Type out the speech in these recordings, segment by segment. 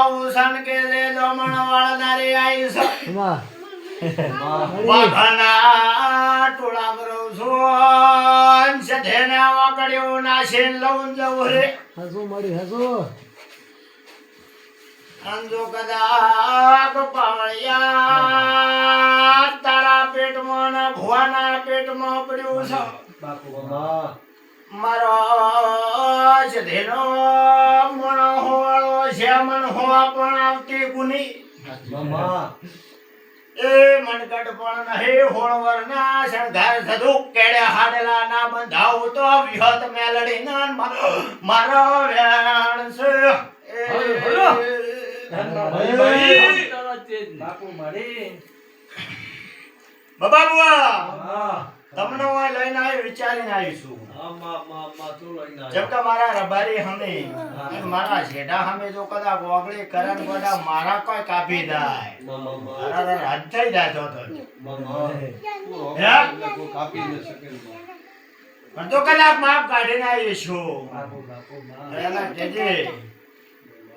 ઉસન કે દે દમણ વાળનારી આઈ છે વાઘના ટોળા બરો સોન સધેના વાકડ્યો નાશીન લઉં જવું રે હસુ મળી હસુ અંજો કદાક પાવળિયા તારા પેટમાં ને ભુવાના પેટમાં પડ્યું છે બાપુ મારો સધેનો મણો હોવાળો શ્યામણ હોવા પણ આવતી ગુની એ મનગઢ પણ નહીં હોળવરના શણગાર સદુક કેડે હાડલા ના બંધાવ તો વિહત મેલડી ના મારો વેણ છે બાપુ મળી બાબા બુઆ તમને હું લઈને આવી વિચારીને આવીશું જેમ કે મારા રબારી હમે મારા જેઠા હમે જો કદાચ ઓગળી કરન ગોડા મારા કોઈ કાપી દાય મારા હાથ થઈ જાય તો પણ તો કદાચ માપ કાઢીને આવીશું એના કેજે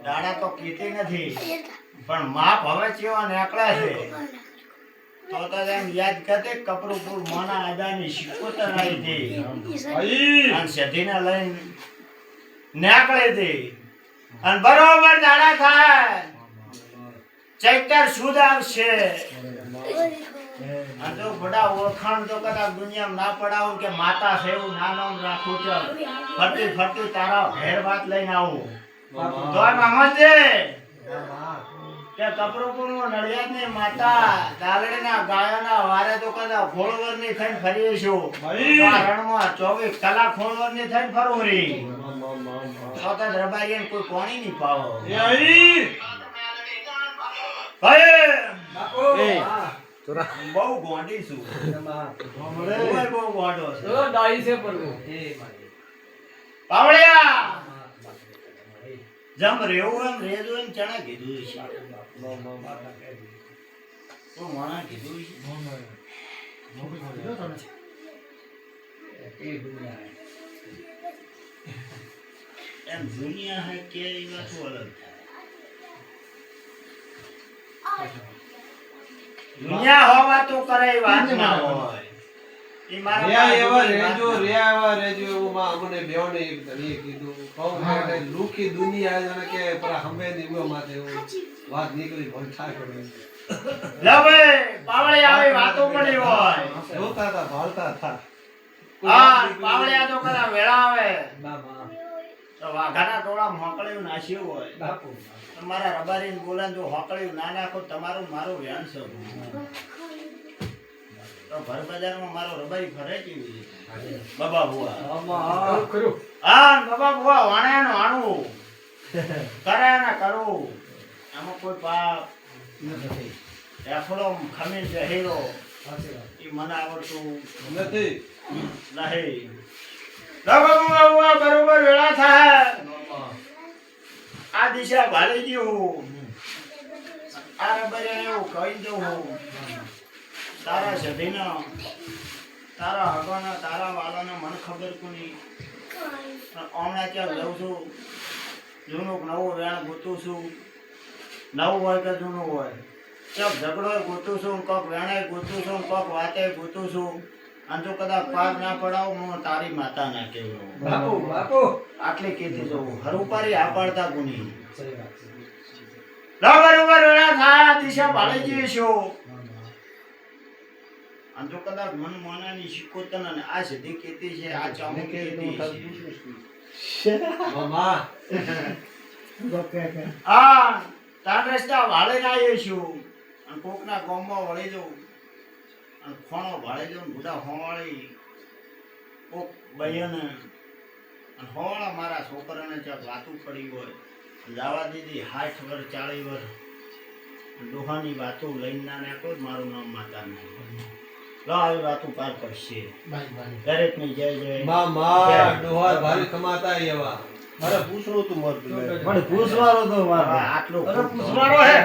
દાડા તો કીધી નથી પણ માપ હવે ચેવા નીકળે છે તો એમ યાદ કરતે કપરુપુર મોના આદાની શિકોતર આવી હતી અને સધીને લઈને નીકળે હતી અને બરોબર દાડા થાય ચૈતર સુદ આવશે અને તો બડા ઓળખાણ તો કદાચ દુનિયામાં ના પડાવું કે માતા છે એવું નામ રાખું છે ફરતી ફરતી તારા ઘેર વાત લઈને આવું તો મામા છે કે કપરુપુર નડિયાદ ની માતા દાલડીના ગાયોના વારે તો કદા ખોળવર ની થઈને ફરીએ છું રણમાં 24 કલાક ખોળવર ની થઈને ફરું રી તો રબારી કોઈ પાણી નહીં પાવો ભાઈ બહુ ગોંડી છું બહુ ગોંડો છે પાવળિયા જમ રેવું એમ રેજો એમ ચણા કીધું છે તો માણા કીધું છે એમ દુનિયા હે કેરી માં તો અલગ થાય દુનિયા હોવા તો કરે વાત ના હોય ઈ મારા રેવા રેજો એવું માં અમને બેઓને એક ધણી કીધું કહું કે લુખી દુનિયા જાણે કે પર હમે દીવો માથે એવું વાત નીકળી ભલઠા કરે લવે પાવળે આવી વાતો પડી હોય જોતા હતા ભાળતા હતા હા પાવળિયા તો કરા વેળા આવે બાબા તો વાઘાના ટોળા મોકળ્યું નાશ્યું હોય બાપુ તમારા રબારીને બોલાન જો હોકળ્યું ના નાખો તમારું મારું વ્યાન છે તો ભર બજારમાં મારો રબારી ફરે કેવી બાબા બુઆ હા બાબા બુઆ વાણ્યાનો આણું કરે ને કરું આમાં કોઈ પાપ નથી એફળો ખમીર જહેરો એ મને આવડતું નથી નહીં બાબા બુઆ બરોબર વેળા થાય આ દિશા ભાળી ગયું આ રબારી એવું કહી દઉં તારા સધીના તારા હગવાના તારા વાલાના મને ખબર કોની હમણાં ક્યાં લઉં છું જૂનું નવું વેણ ગોતું છું નવું હોય કે જૂનું હોય ક્યાંક ઝઘડો ગોતું છું કોક વેણે ગોતું છું કોક વાતે ગોતું છું અને જો કદાચ પાર ના પડાવું હું તારી માતા ના કહેવું બાપુ બાપુ આટલી કીધી જવું હરુપારી આ પાડતા કોની બરોબર વેળા થાય દિશા ભાળી જઈશું અને જો કદાચ મન મોનાની શિકોતન અને આ સીધી કેતી છે આ ચામું કેતી છે મામા હા તાર રસ્તા વાળે ના આવીશું અને કોકના ગામમાં વળી જવું અને ખોણો ભાળે જવું બુડા હોવાળી કોક બહેને અને હોવાળા મારા છોકરાને ચાક વાતું પડી હોય જવા દીધી 60 વર્ષ 40 વર્ષ ડોહાની વાતો લઈને ના નાખો મારું નામ માતા નહીં આવી વાતો પાર કરશે દરેક ની જય જય મામા ડોહા ભારી કમાતા એવા મારે પૂછવું તું મત મને પૂછવાનો તો મારે આટલું પૂછવાનો હે